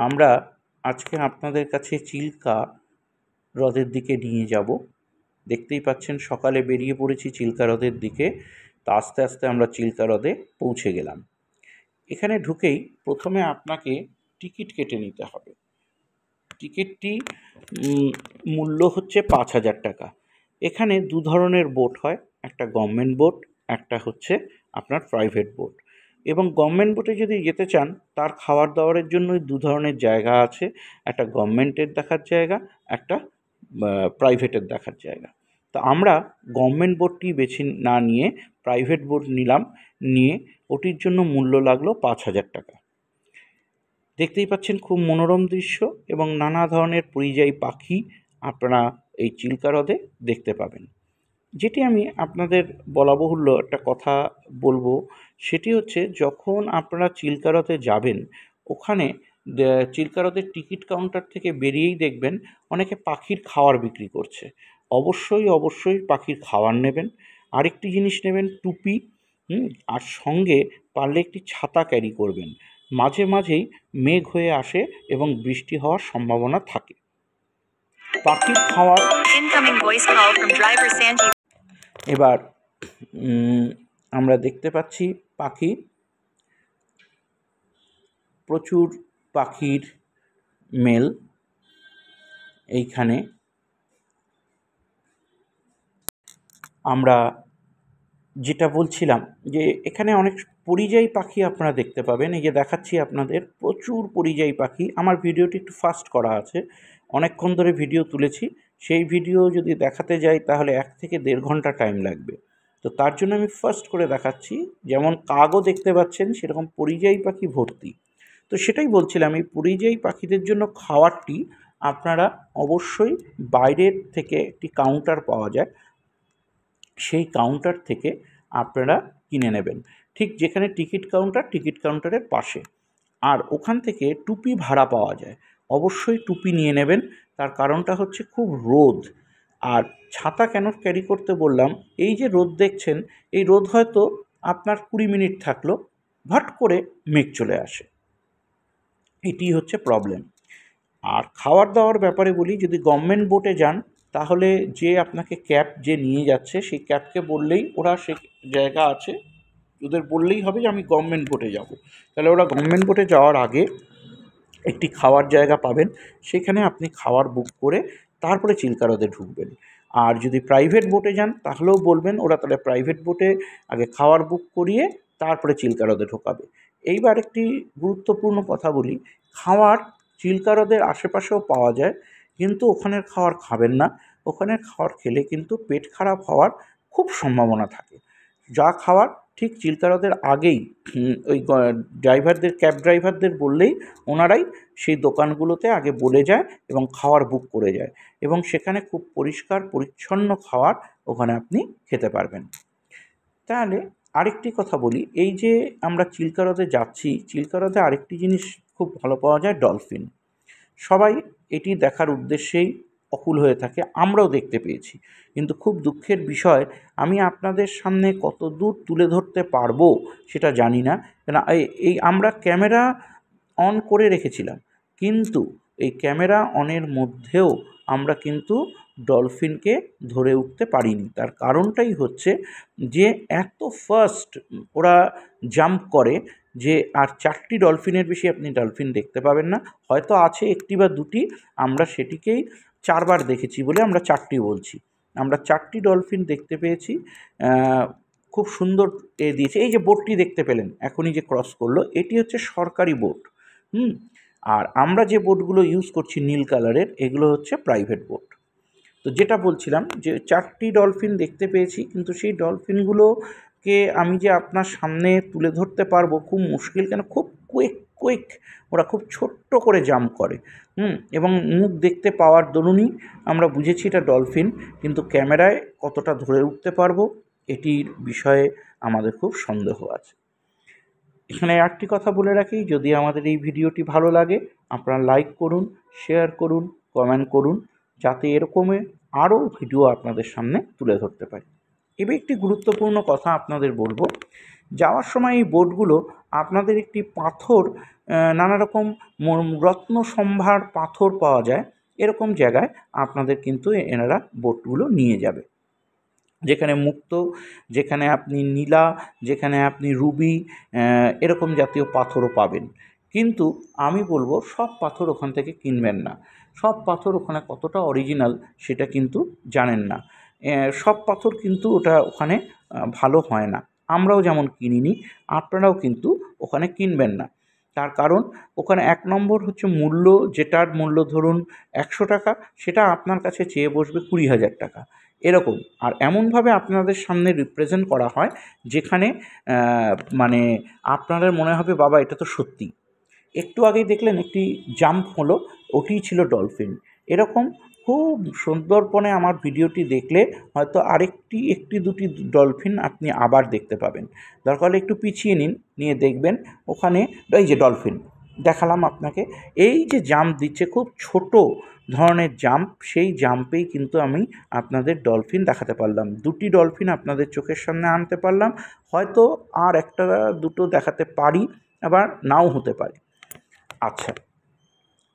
আমরা আজকে আপনাদের কাছে চিল্কা হ্রদের দিকে নিয়ে যাব। দেখতেই পাচ্ছেন সকালে বেরিয়ে পড়েছি চিল্কা হ্রদের দিকে। তা আস্তে আস্তে আমরা চিল্কা হ্রদে পৌঁছে গেলাম। এখানে ঢুকেই প্রথমে আপনাকে টিকিট কেটে নিতে হবে। টিকিটটি মূল্য হচ্ছে ৫,০০০ টাকা। এখানে দু ধরনের বোট হয়, একটা গভর্নমেন্ট বোট, একটা হচ্ছে আপনার প্রাইভেট বোট। এবং গভর্নমেন্ট বোটে যদি যেতে চান তার খাবার দাবারের জন্যই দু ধরনের জায়গা আছে, একটা গভর্নমেন্টের দেখার জায়গা, একটা প্রাইভেটের দেখার জায়গা। তো আমরা গভর্নমেন্ট বোটটি বেছে না নিয়ে প্রাইভেট বোট নিলাম, নিয়ে ওটির জন্য মূল্য লাগলো ৫,০০০ টাকা। দেখতেই পাচ্ছেন খুব মনোরম দৃশ্য এবং নানা ধরনের পরিযায়ী পাখি আপনারা এই চিল্কা হ্রদে দেখতে পাবেন। যেটি আমি আপনাদের বলা বাহুল্য একটা কথা বলবো, সেটি হচ্ছে যখন আপনারা চিল্কা হ্রদে যাবেন, ওখানে চিল্কা হ্রদের টিকিট কাউন্টার থেকে বেরিয়েই দেখবেন অনেকে পাখির খাবার বিক্রি করছে। অবশ্যই পাখির খাবার নেবেন। আরেকটি জিনিস নেবেন টুপি, আর সঙ্গে পারলে একটি ছাতা ক্যারি করবেন। মাঝে মাঝেই মেঘ হয়ে আসে এবং বৃষ্টি হওয়ার সম্ভাবনা থাকে। পাখির খাওয়ার এবার আমরা দেখতে পাচ্ছি পাখি, প্রচুর পাখির মেল এইখানে। আমরা যেটা বলছিলাম যে এখানে অনেক পরিযায়ী পাখি আপনারা দেখতে পাবেন। এই যে দেখাচ্ছি আপনাদের প্রচুর পরিযায়ী পাখি। আমার ভিডিওটি একটু ফাস্ট করা আছে, অনেকক্ষণ ধরে ভিডিও তুলেছি। সেই ভিডিও যদি দেখাতে যাই তাহলে ১ থেকে ১.৫ ঘন্টা টাইম লাগবে। তো তার জন্য আমি ফাস্ট করে দেখাচ্ছি। যেমন কাকও দেখতে পাচ্ছেন, সেরকম পরিযায়ী পাখি ভর্তি। তো সেটাই বলছিলাম, এই পরিযায়ী পাখিদের জন্য খাবারটি আপনারা অবশ্যই বাইরের থেকে একটি কাউন্টার পাওয়া যায়, সেই কাউন্টার থেকে আপনারা কিনে নেবেন, ঠিক যেখানে টিকিট কাউন্টারের পাশে। আর ওখান থেকে টুপি ভাড়া পাওয়া যায়, অবশ্যই টুপি নিয়ে নেবেন। তার কারণটা হচ্ছে খুব রোদ। আর ছাতা কেন ক্যারি করতে বললাম, এই যে রোদ দেখছেন, এই রোদ হয়তো আপনার ২০ মিনিট থাকলো, ভাট করে মেঘ চলে আসে। এটি হচ্ছে প্রবলেম। আর খাওয়ার দাওয়ার ব্যাপারে বলি, যদি গভর্নমেন্ট বোটে যান তাহলে যে আপনাকে ক্যাব যে নিয়ে যাচ্ছে সেই ক্যাবকে বললেই, ওরা সে জায়গা আছে, ওদের বললেই হবে যে আমি গভর্নমেন্ট বোটে যাব। তাহলে ওরা গভর্নমেন্ট বোটে যাওয়ার আগে একটি খাওয়ার জায়গা পাবেন, সেখানে আপনি খাওয়ার বুক করে তারপরে চিল্কা হ্রদে ঢুকবেন। আর যদি প্রাইভেট বোটে যান তাহলেও বলবেন, ওরা তাহলে প্রাইভেট বোটে আগে খাওয়ার বুক করিয়ে তারপরে চিল্কা হ্রদে ঢোকাবে। এইবার একটি গুরুত্বপূর্ণ কথা বলি, খাওয়ার চিল্কা হ্রদের আশেপাশেও পাওয়া যায়, কিন্তু ওখানের খাবার খাবেন না। ওখানের খাবার খেলে কিন্তু পেট খারাপ হওয়ার খুব সম্ভাবনা থাকে। যা খাওয়ার ঠিক চিল্কা হ্রদের আগেই ওই ক্যাব ড্রাইভারদের বললেই ওনারাই সেই দোকানগুলোতে আগে বলে যায় এবং খাওয়ার বুক করে যায়, এবং সেখানে খুব পরিষ্কার পরিচ্ছন্ন খাওয়ার ওখানে আপনি খেতে পারবেন। তাহলে আরেকটি কথা বলি, এই যে আমরা চিল্কা হ্রদে যাচ্ছি, চিল্কা হ্রদে আরেকটি জিনিস খুব ভালো পাওয়া যায়, ডলফিন। সবাই এটি দেখার উদ্দেশ্যেই অকুল হয়ে থাকে, আমরাও দেখতে পেয়েছি। কিন্তু খুব দুঃখের বিষয়, আমি আপনাদের সামনে কত দূর তুলে ধরতে পারবো সেটা জানি না, কেন এই আমরা ক্যামেরা অন করে রেখেছিলাম, কিন্তু এই ক্যামেরা অনের মধ্যেও আমরা কিন্তু ডলফিনকে ধরে উঠতে পারিনি। তার কারণটাই হচ্ছে যে এত ফাস্ট ওরা জাম্প করে যে আর ৪টি ডলফিনের বেশি আপনি ডলফিন দেখতে পাবেন না। হয়তো আছে ১টি বা ২টি, আমরা সেটিকেই ৪ বার দেখেছি বলে আমরা ৪টি বলছি। আমরা ৪টি ডলফিন দেখতে পেয়েছি। খুব সুন্দর দিয়েছে। এই যে বোটটি দেখতে পেলেন এখনই যে ক্রস করলো, এটি হচ্ছে সরকারি বোট। আর আমরা যে বোটগুলো ইউজ করছি নীল কালারের, এগুলো হচ্ছে প্রাইভেট বোট। তো যেটা বলছিলাম যে ৪টি ডলফিন দেখতে পেয়েছি, কিন্তু সেই ডলফিনগুলোকে আমি যে আপনার সামনে তুলে ধরতে পারবো খুব মুশকিল, কেন খুব কুইক ওরা খুব ছোট্ট করে জাম্প করে, এবং মুখ দেখতে পাওয়ার দরুনই আমরা বুঝেছি এটা ডলফিন, কিন্তু ক্যামেরায় কতটা ধরে উঠতে পারবো এটির বিষয়ে আমাদের খুব সন্দেহ আছে। এখানে একটি কথা বলে রাখি, যদি আমাদের এই ভিডিওটি ভালো লাগে আপনারা লাইক করুন, শেয়ার করুন, কমেন্ট করুন, যাতে এরকমের আরও ভিডিও আপনাদের সামনে তুলে ধরতে পারি। এবার একটি গুরুত্বপূর্ণ কথা আপনাদের বলবো, যাওয়ার সময় এই বোটগুলো আপনাদের একটি পাথর, নানা রকম রত্ন সম্ভার পাথর পাওয়া যায় এরকম জায়গায় আপনাদের কিন্তু এনারা বোটগুলো নিয়ে যাবে, যেখানে মুক্তো, যেখানে আপনি নীলা, যেখানে আপনি রুবি এরকম জাতীয় পাথরও পাবেন। কিন্তু আমি বলবো সব পাথর ওখান থেকে কিনবেন না। সব পাথর ওখানে কতটা অরিজিনাল সেটা কিন্তু জানেন না। সব পাথর কিন্তু ওখানে ভালো হয় না। আমরাও যেমন কিনিনি, আপনারাও কিন্তু ওখানে কিনবেন না। তার কারণ ওখানে ১ নম্বর হচ্ছে মূল্য, যেটার মূল্য ধরুন ১০০ টাকা, সেটা আপনার কাছে চেয়ে বসবে ২০,০০০ টাকা। এরকম। আর এমনভাবে আপনাদের সামনে রিপ্রেজেন্ট করা হয় যেখানে মানে আপনাদের মনে হবে বাবা এটা তো সত্যি। একটু আগেই দেখলেন একটি জাম্প হলো, ওটিই ছিল ডলফিন। এরকম খুব সুন্দরবনে আমার ভিডিওটি দেখলে হয়তো একটি দুটি ডলফিন আপনি আবার দেখতে পাবেন। দরকার হলে একটু পিছিয়ে নিন, নিয়ে দেখবেন ওখানে এই যে ডলফিন দেখালাম আপনাকে। এই যে জাম্প দিচ্ছে খুব ছোট ধরনের জাম্প, সেই জাম্পেই কিন্তু আমি আপনাদের ডলফিন দেখাতে পারলাম। ২টি ডলফিন আপনাদের চোখের সামনে আনতে পারলাম। হয়তো আর ১টা ২টো দেখাতে পারি, আবার নাও হতে পারে। আচ্ছা,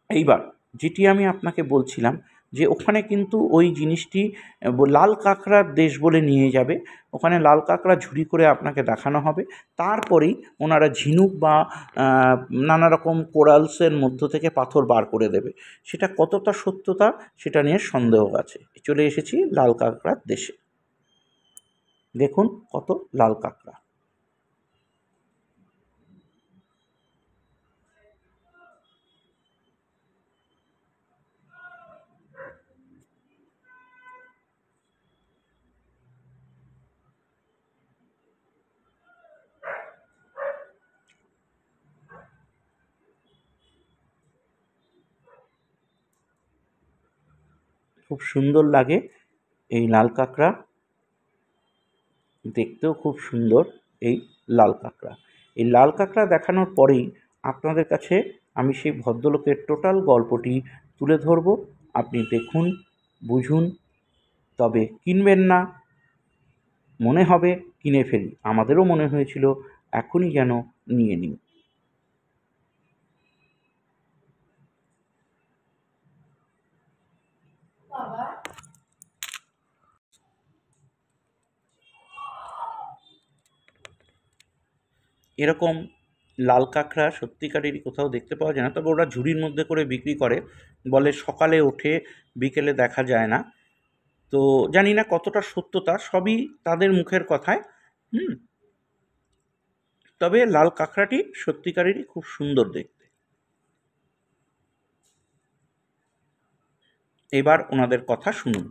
এইবার যেটি আমি আপনাকে বলছিলাম যে ওখানে কিন্তু ওই জিনিসটি লাল কাঁকড়ার দেশ বলে নিয়ে যাবে। ওখানে লাল কাঁকড়া ঝুড়ি করে আপনাকে দেখানো হবে। তারপরেই ওনারা ঝিনুক বা নানা রকম কোরালসের মধ্য থেকে পাথর বার করে দেবে। সেটা কতটা সত্যতা সেটা নিয়ে সন্দেহ আছে। চলে এসেছি লাল কাঁকড়ার দেশে। দেখুন কত লাল কাঁকড়া। খুব সুন্দর লাগে এই লাল কাঁকড়া, দেখতেও খুব সুন্দর এই লাল কাঁকড়া। এই লাল কাঁকড়া দেখানোর পরেই আপনাদের কাছে আমি সেই ভদ্রলোকের টোটাল গল্পটি তুলে ধরব। আপনি দেখুন, বুঝুন, তবে কিনবেন না। মনে হবে কিনে ফেলি। আমাদেরও মনে হয়েছিল এখনই যেন নিয়ে নিই। এরকম লাল কাঁকড়া সত্যিকারেরই কোথাও দেখতে পাওয়া যায় না, তবে ওরা ঝুড়ির মধ্যে করে বিক্রি করে, বলে সকালে ওঠে বিকেলে দেখা যায় না। তো জানি না কতটা সত্যতা, সবই তাদের মুখের কথায়। হুম। তবে লাল কাঁকড়াটি সত্যিকারেরই খুব সুন্দর দেখতে। এবার ওনাদের কথা শুনুন।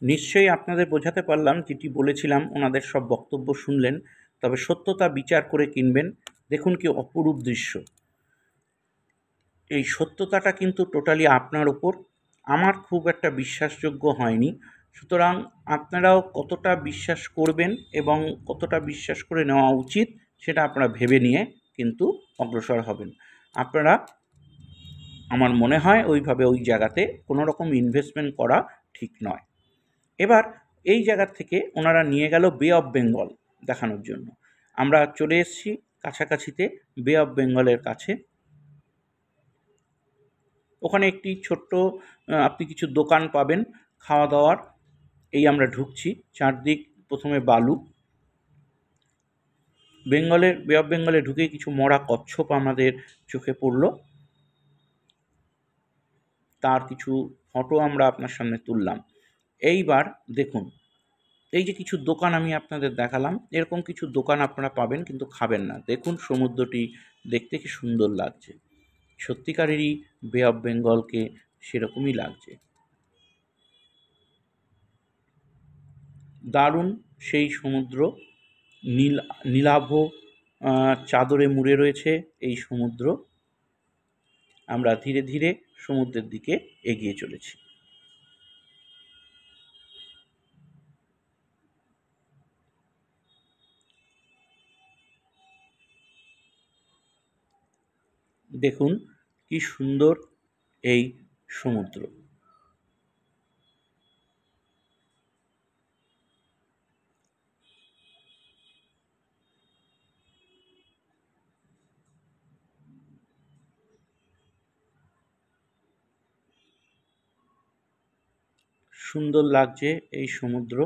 নিশ্চয়ই আপনাদের বোঝাতে পারলাম, যেটি বলেছিলাম ওনাদের সব বক্তব্য শুনলেন, তবে সত্যতা বিচার করে কিনবেন। দেখুন কি অপরূপ দৃশ্য। এই সত্যতাটা কিন্তু টোটালি আপনার ওপর। আমার খুব একটা বিশ্বাসযোগ্য হয়নি, সুতরাং আপনারাও কতটা বিশ্বাস করবেন এবং কতটা বিশ্বাস করে নেওয়া উচিত সেটা আপনারা ভেবে নিয়ে কিন্তু অগ্রসর হবেন। আপনারা, আমার মনে হয় ওইভাবে ওই জায়গাতে কোনো রকম ইনভেস্টমেন্ট করা ঠিক নয়। এবার এই জায়গা থেকে ওনারা নিয়ে গেল বে অফ বেঙ্গল দেখানোর জন্য। আমরা চলে এসেছি কাছাকাছিতে বে অফ বেঙ্গলের কাছে। ওখানে একটি ছোট্ট আপনি কিছু দোকান পাবেন খাওয়া দাওয়ার। এই আমরা ঢুকছি, চারদিক প্রথমে বালু। বেঙ্গলের বে অফ বেঙ্গলে ঢুকে কিছু মরা কচ্ছপ আমাদের চোখে পড়ল। তার কিছু ফটো আমরা আপনার সামনে তুললাম। এইবার দেখুন, এই যে কিছু দোকান আমি আপনাদের দেখালাম, এরকম কিছু দোকান আপনারা পাবেন, কিন্তু খাবেন না। দেখুন সমুদ্রটি দেখতে কি সুন্দর লাগছে, সত্যিকারেরই বে অফ বেঙ্গলকে সেরকমই লাগছে। দারুণ সেই সমুদ্র, নীলাভ চাদরে মুড়ে রয়েছে এই সমুদ্র। আমরা ধীরে ধীরে সমুদ্রের দিকে এগিয়ে চলেছি। দেখুন কি সুন্দর এই সমুদ্র। সুন্দর লাগছে এই সমুদ্র।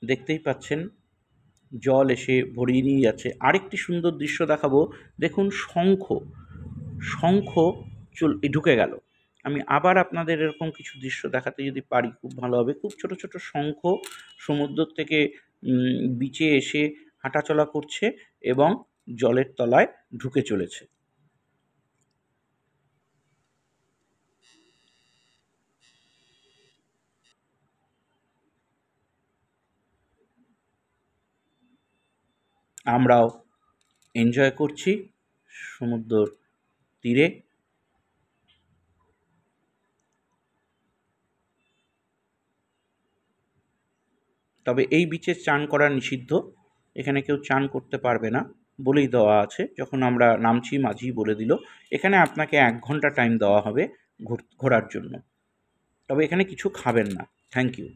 দেখতেই পাচ্ছেন জল এসে ভরিয়ে নিয়ে যাচ্ছে। আরেকটি সুন্দর দৃশ্য দেখাবো। দেখুন শঙ্খ, শঙ্খ ঢুকে গেল। আমি আবার আপনাদের এরকম কিছু দৃশ্য দেখাতে যদি পারি খুব ভালো হবে। খুব ছোট ছোট শঙ্খ সমুদ্র থেকে বিচে এসে হাঁটাচলা করছে এবং জলের তলায় ঢুকে চলেছে। আমরাও এনজয় করছি সমুদ্রর তীরে। তবে এই বিচে চান করা নিষিদ্ধ, এখানে কেউ চান করতে পারবে না বলেই দেওয়া আছে। যখন আমরা নামছি মাঝি বলে দিল এখানে আপনাকে 1 ঘন্টা টাইম দেওয়া হবে ঘোরার জন্য। তবে এখানে কিছু খাবেন না। Thank you.